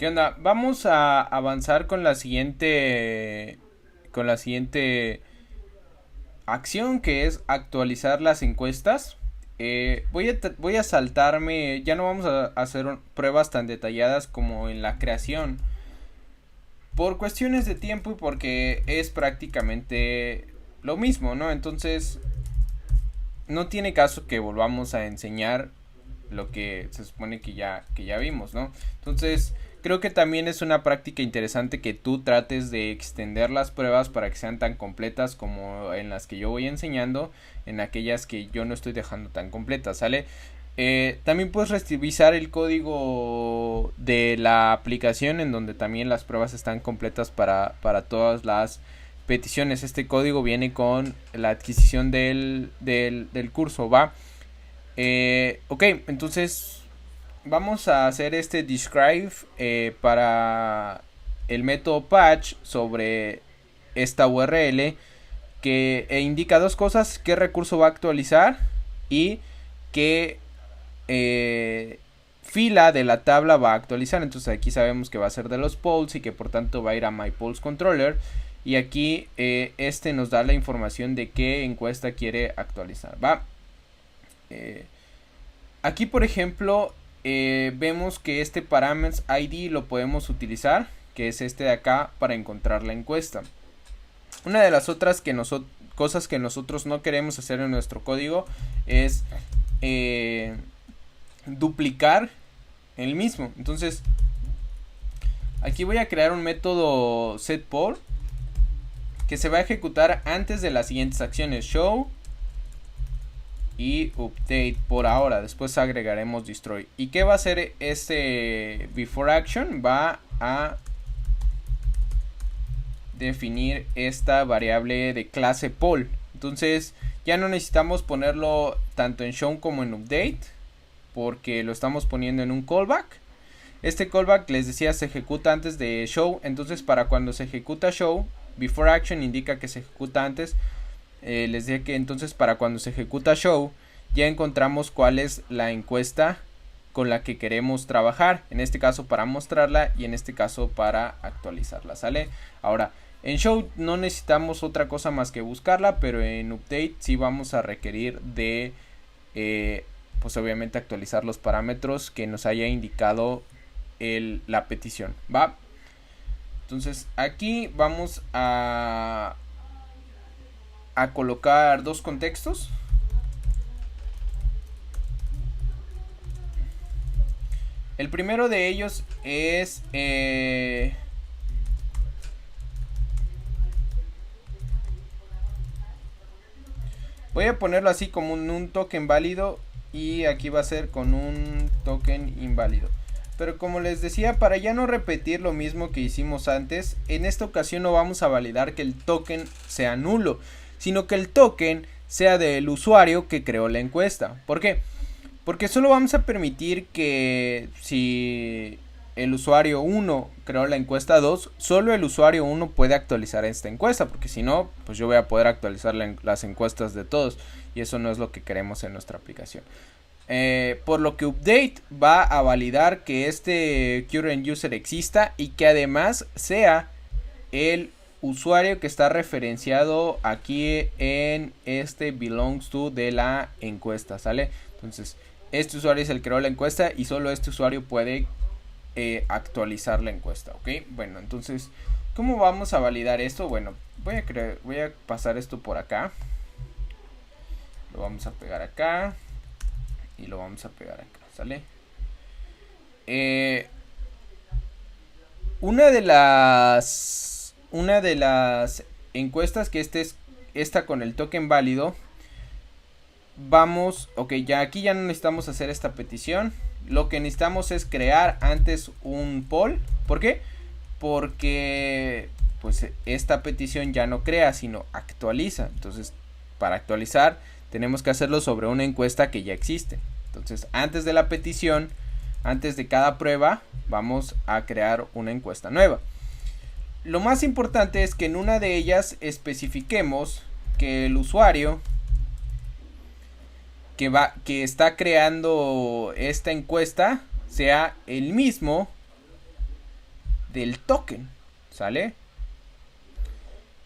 ¿Qué onda? Vamos a avanzar con la siguiente acción, que es actualizar las encuestas. Voy a saltarme, ya no vamos a hacer pruebas tan detalladas como en la creación, por cuestiones de tiempo y porque es prácticamente lo mismo, ¿no? Entonces, no tiene caso que volvamos a enseñar lo que se supone que ya vimos, ¿no? Entonces, creo que también es una práctica interesante que tú trates de extender las pruebas para que sean tan completas como en las que yo voy enseñando, en aquellas que yo no estoy dejando tan completas, ¿sale? También puedes revisar el código de la aplicación en donde también las pruebas están completas para todas las peticiones. Este código viene con la adquisición del curso, ¿va? Ok, entonces vamos a hacer este describe para el método patch sobre esta URL que indica dos cosas: qué recurso va a actualizar y qué fila de la tabla va a actualizar. Entonces aquí sabemos que va a ser de los polls y que por tanto va a ir a my polls controller, y aquí este nos da la información de qué encuesta quiere actualizar, va. Aquí por ejemplo vemos que este parameters ID lo podemos utilizar, que es este de acá, para encontrar la encuesta. Una de las otras cosas que nosotros no queremos hacer en nuestro código es duplicar el mismo. Entonces aquí voy a crear un método setPoll que se va a ejecutar antes de las siguientes acciones: show y update por ahora. Después agregaremos destroy. ¿Y qué va a hacer este before action? Va a definir esta variable de clase poll. Entonces ya no necesitamos ponerlo tanto en show como en update, porque lo estamos poniendo en un callback. Este callback, les decía, se ejecuta antes de show. Entonces para cuando se ejecuta show, before action indica que se ejecuta antes. Les decía que entonces para cuando se ejecuta show ya encontramos cuál es la encuesta con la que queremos trabajar, en este caso para mostrarla y en este caso para actualizarla, ¿sale? Ahora, en show no necesitamos otra cosa más que buscarla, pero en update sí vamos a requerir de pues obviamente actualizar los parámetros que nos haya indicado la petición, ¿va? Entonces aquí vamos a colocar dos contextos. El primero de ellos es voy a ponerlo así como un token válido, y aquí va a ser con un token inválido. Pero como les decía, para ya no repetir lo mismo que hicimos antes, en esta ocasión no vamos a validar que el token sea nulo, sino que el token sea del usuario que creó la encuesta. ¿Por qué? Porque solo vamos a permitir que si el usuario 1 creó la encuesta 2, solo el usuario 1 puede actualizar esta encuesta, porque si no, pues yo voy a poder actualizar las encuestas de todos, y eso no es lo que queremos en nuestra aplicación. Por lo que update va a validar que este current user exista y que además sea el usuario que está referenciado aquí en este belongs to de la encuesta, ¿sale? Entonces este usuario es el que creó la encuesta y solo este usuario puede actualizar la encuesta, ¿ok? Bueno, entonces, ¿cómo vamos a validar esto? Bueno, voy a pasar esto por acá, lo vamos a pegar acá y lo vamos a pegar acá, ¿sale? Una de las encuestas que esta con el token válido, vamos, ok, ya aquí ya no necesitamos hacer esta petición. Lo que necesitamos es crear antes un poll. ¿Por qué? Porque pues esta petición ya no crea, sino actualiza. Entonces, para actualizar tenemos que hacerlo sobre una encuesta que ya existe. Entonces, antes de la petición, antes de cada prueba, vamos a crear una encuesta nueva. Lo más importante es que en una de ellas especifiquemos que el usuario que está creando esta encuesta sea el mismo del token, ¿sale?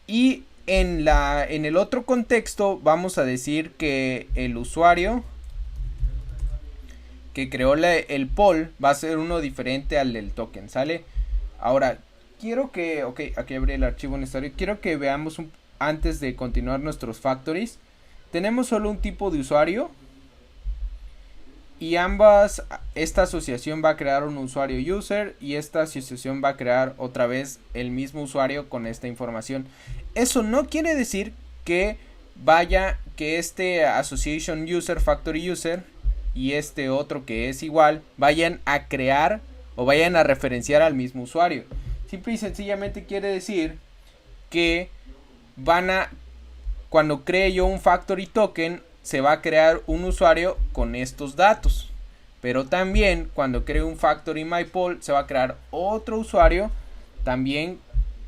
Y en el otro contexto vamos a decir que el usuario que creó el poll va a ser uno diferente al del token, ¿sale? Ahora, quiero que, ok, aquí abrí el archivo necesario, quiero que veamos antes de continuar nuestros factories. Tenemos solo un tipo de usuario y esta asociación va a crear un usuario user y esta asociación va a crear otra vez el mismo usuario con esta información. Eso no quiere decir que este association user, factory user y este otro que es igual vayan a crear o vayan a referenciar al mismo usuario. Simple y sencillamente quiere decir que cuando cree yo un factory token, se va a crear un usuario con estos datos. Pero también cuando cree un factory mypoll, se va a crear otro usuario también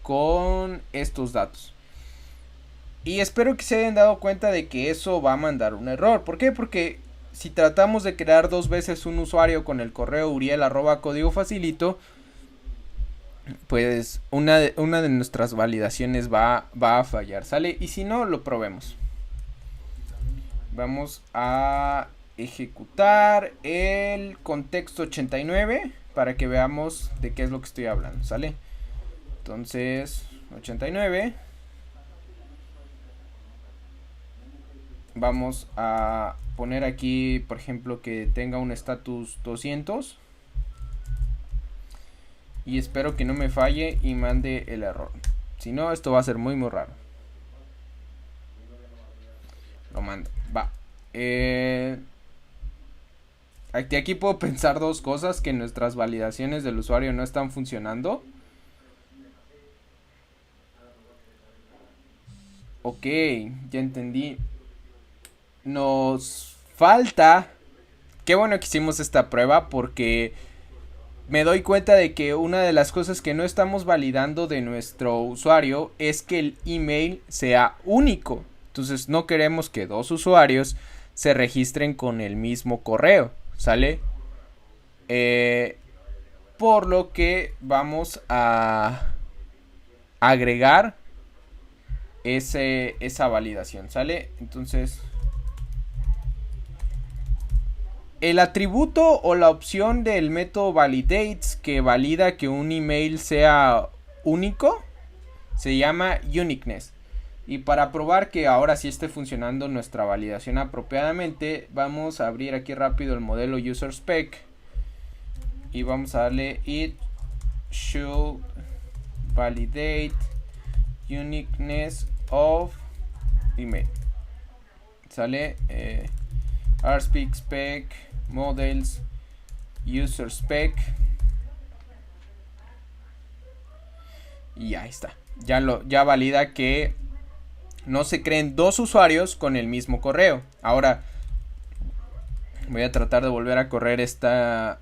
con estos datos. Y espero que se hayan dado cuenta de que eso va a mandar un error. ¿Por qué? Porque si tratamos de crear 2 veces un usuario con el correo uriel@códigofacilito, pues una de nuestras validaciones va a fallar, ¿sale? Y si no, lo probemos. Vamos a ejecutar el contexto 89 para que veamos de qué es lo que estoy hablando, ¿sale? Entonces, 89. Vamos a poner aquí, por ejemplo, que tenga un status 200. Y espero que no me falle y mande el error. Si no, esto va a ser muy raro. Lo mando. Va. Aquí puedo pensar 2 cosas. Que nuestras validaciones del usuario no están funcionando. Ok, ya entendí. Nos falta... Qué bueno que hicimos esta prueba porque me doy cuenta de que una de las cosas que no estamos validando de nuestro usuario es que el email sea único. Entonces no queremos que 2 usuarios se registren con el mismo correo, ¿sale? Por lo que vamos a agregar esa validación, ¿sale? Entonces, el atributo o la opción del método validates que valida que un email sea único se llama uniqueness. Y para probar que ahora sí esté funcionando nuestra validación apropiadamente, vamos a abrir aquí rápido el modelo user spec y vamos a darle it should validate uniqueness of email. Sale rspec spec models user spec y ahí está. Ya valida que no se creen 2 usuarios con el mismo correo. Ahora voy a tratar de volver a correr esta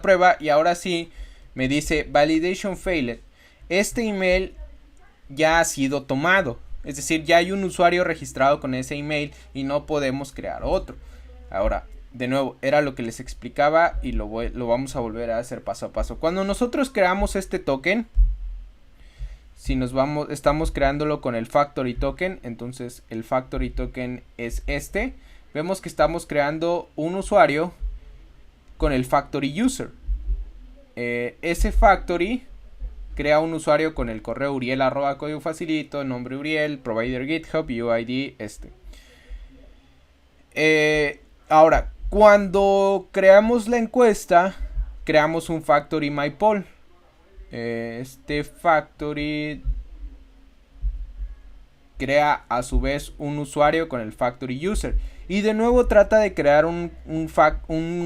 prueba y ahora sí me dice validation failed. Este email ya ha sido tomado. Es decir, ya hay un usuario registrado con ese email y no podemos crear otro. Ahora, de nuevo, era lo que les explicaba y lo vamos a volver a hacer paso a paso. Cuando nosotros creamos este token, si estamos creándolo con el factory token, entonces el factory token es este. Vemos que estamos creando un usuario con el factory user. Ese factory crea un usuario con el correo uriel@códigofacilito, nombre Uriel, provider GitHub, UID ahora, cuando creamos la encuesta, creamos un factory mypoll. Este factory crea a su vez un usuario con el factory user. Y de nuevo trata de crear un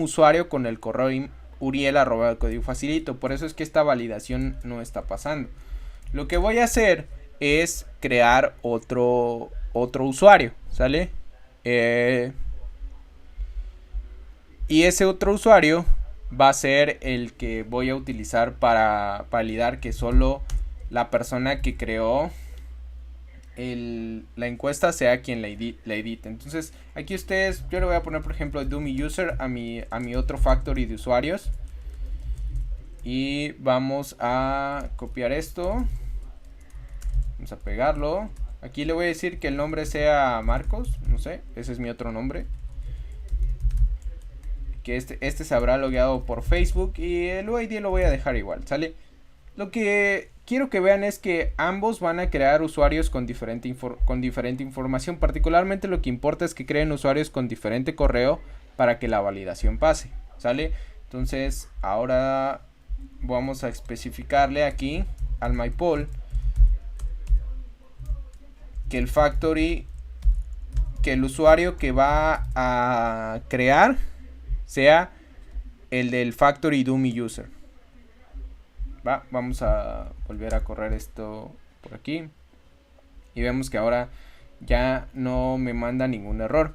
usuario con el correo uriel@códigofacilito. Por eso es que esta validación no está pasando. Lo que voy a hacer es crear otro usuario, ¿sale? Y ese otro usuario va a ser el que voy a utilizar para validar que solo la persona que creó la encuesta sea quien la edite. Entonces aquí yo le voy a poner por ejemplo dummy user a mi otro factory de usuarios Y vamos a copiar esto. Vamos a pegarlo. Aquí le voy a decir que el nombre sea Marcos. No sé, ese es mi otro nombre. Que este se habrá logueado por Facebook. Y el UID lo voy a dejar igual, ¿sale? Lo que quiero que vean es que ambos van a crear usuarios con diferente información. Particularmente lo que importa es que creen usuarios con diferente correo para que la validación pase, ¿sale? Entonces ahora vamos a especificarle aquí al MyPoll que el factory, que el usuario que va a crear sea el del factory dummy user. Vamos a volver a correr esto por aquí y vemos que ahora ya no me manda ningún error.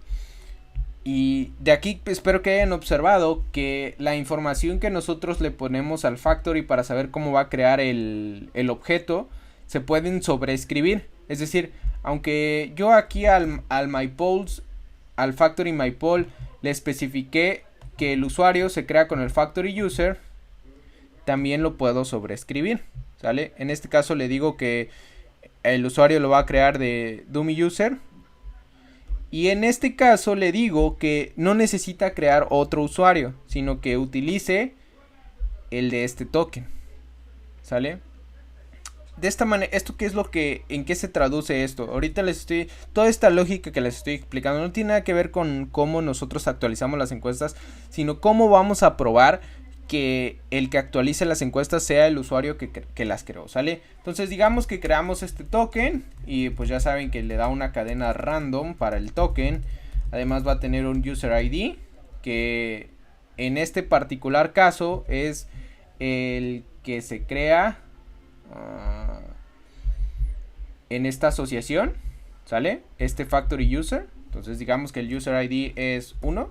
Y de aquí espero que hayan observado que la información que nosotros le ponemos al factory para saber cómo va a crear el objeto se pueden sobreescribir. Es decir, aunque yo aquí al MyPolls, al factory MyPoll, le especifiqué que el usuario se crea con el factory user, también lo puedo sobreescribir, ¿sale? En este caso le digo que el usuario lo va a crear de dummy user. Y en este caso le digo que no necesita crear otro usuario, sino que utilice el de este token, ¿sale? De esta manera, ¿esto qué es lo que, en qué se traduce esto? Ahorita toda esta lógica que les estoy explicando no tiene nada que ver con cómo nosotros actualizamos las encuestas, sino cómo vamos a probar que el que actualice las encuestas sea el usuario que las creó, ¿sale? Entonces digamos que creamos este token y pues ya saben que le da una cadena random para el token. Además va a tener un user ID que en este particular caso es el que se crea en esta asociación, ¿sale? Este factory user. Entonces digamos que el user ID es 1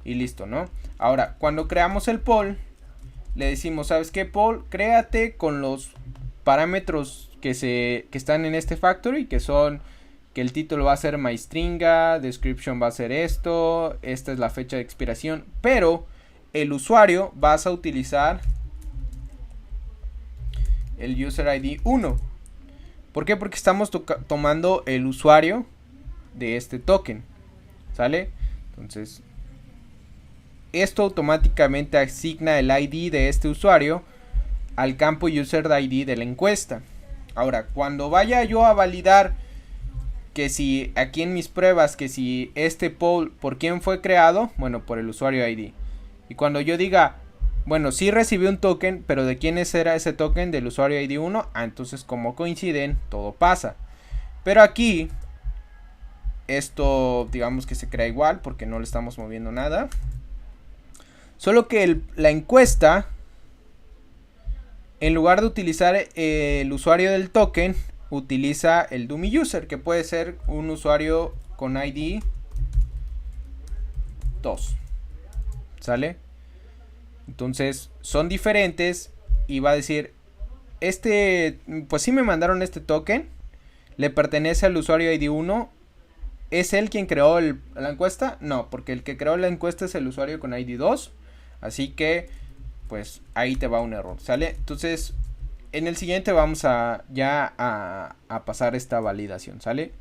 y listo, ¿no? Ahora, cuando creamos el poll, le decimos, ¿sabes qué, poll? Créate con los parámetros que están en este factory, que son que el título va a ser MyStringa, description va a ser esto, esta es la fecha de expiración, pero el usuario vas a utilizar el user ID 1. ¿Por qué? Porque estamos tomando el usuario de este token, ¿sale? Entonces esto automáticamente asigna el ID de este usuario al campo user ID de la encuesta. Ahora, cuando vaya yo a validar que si aquí en mis pruebas, que si este poll, ¿por quién fue creado? Bueno, por el usuario ID. Y cuando yo diga, bueno, sí recibí un token, pero ¿de quién era ese token? Del usuario ID 1. Entonces como coinciden, todo pasa. Pero aquí, esto digamos que se crea igual porque no le estamos moviendo nada. Solo que la encuesta, en lugar de utilizar el usuario del token, utiliza el dummy user, que puede ser un usuario con ID 2. ¿Sale? Entonces son diferentes y va a decir, pues sí me mandaron este token, le pertenece al usuario ID 1. ¿Es él quien creó la encuesta? No, porque el que creó la encuesta es el usuario con ID 2. Así que, pues, ahí te va un error, ¿sale? Entonces, en el siguiente vamos a pasar esta validación, ¿sale?